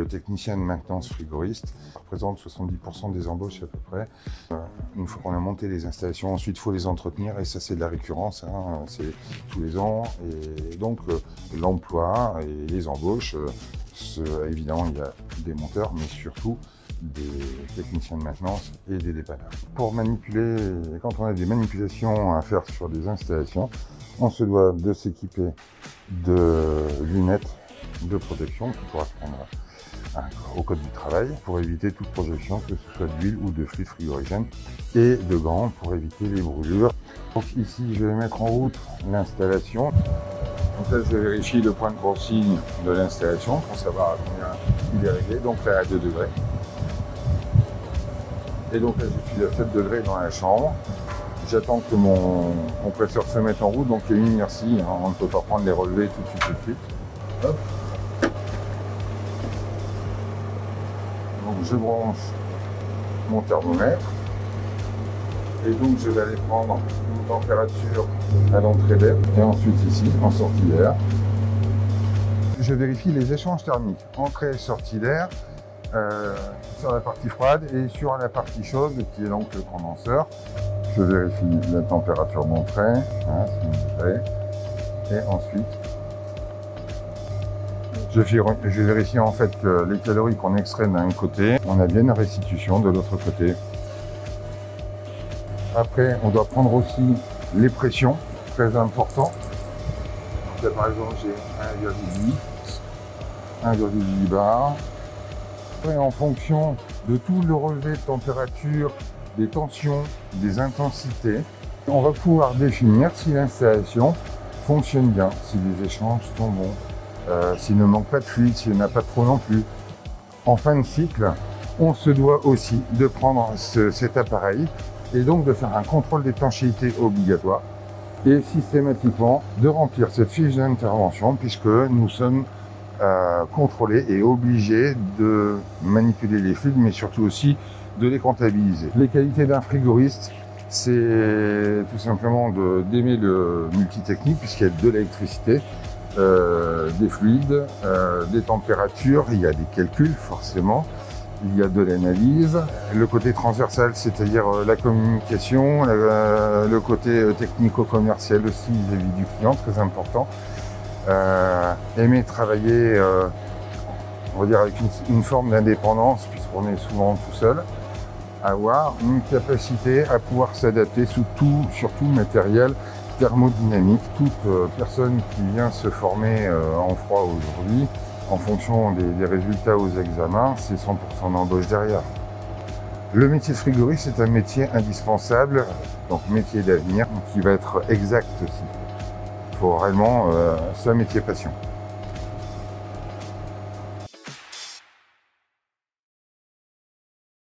technicien de maintenance frigoriste représente 70% des embauches à peu près. Une fois qu'on a monté les installations, ensuite il faut les entretenir et ça c'est de la récurrence, hein, c'est tous les ans. Et donc l'emploi et les embauches, évidemment il y a des monteurs mais surtout des techniciens de maintenance et des dépanneurs. Pour manipuler, quand on a des manipulations à faire sur des installations, on se doit de s'équiper de lunettes de protection qui correspondent au code du travail pour éviter toute projection, que ce soit d'huile ou de fluide frigorigène, et de gants pour éviter les brûlures. Donc ici je vais mettre en route l'installation. Donc là je vais vérifier le point de consigne de l'installation pour savoir à combien il est réglé, donc là à 2 degrés. Et donc là je suis à 7 degrés dans la chambre. J'attends que mon compresseur se mette en route, donc il y a une inertie, hein, on ne peut pas prendre les relevés tout de suite. Hop. Donc je branche mon thermomètre et donc je vais aller prendre une température à l'entrée d'air et ensuite ici en sortie d'air. Je vérifie les échanges thermiques, entrée et sortie d'air, sur la partie froide et sur la partie chaude qui est donc le condenseur. Je vérifie la température d'entrée, hein, et ensuite je vérifie en fait que les calories qu'on extrait d'un côté, on a bien une restitution de l'autre côté. Après, on doit prendre aussi les pressions, très important. Donc là, par exemple, j'ai 1,8 bar. Après, en fonction de tout le relevé de température, des tensions, des intensités, on va pouvoir définir si l'installation fonctionne bien, si les échanges sont bons. S'il ne manque pas de fluide, s'il n'y en a pas trop non plus. En fin de cycle, on se doit aussi de prendre cet appareil et donc de faire un contrôle d'étanchéité obligatoire et systématiquement de remplir cette fiche d'intervention puisque nous sommes contrôlés et obligés de manipuler les fluides mais surtout aussi de les comptabiliser. Les qualités d'un frigoriste, c'est tout simplement d'aimer le multitechnique puisqu'il y a de l'électricité, des fluides, des températures, il y a des calculs forcément, il y a de l'analyse, le côté transversal, c'est-à-dire la communication, le côté technico-commercial aussi vis-à-vis du client, très important. Aimer travailler, on va dire avec une forme d'indépendance puisqu'on est souvent tout seul, avoir une capacité à pouvoir s'adapter sur tout matériel thermodynamique. Toute personne qui vient se former en froid aujourd'hui, en fonction des résultats aux examens, c'est 100% d'embauche derrière. Le métier de frigoriste est un métier indispensable, donc métier d'avenir, qui va être exact aussi. Il faut réellement, c'est un métier passion.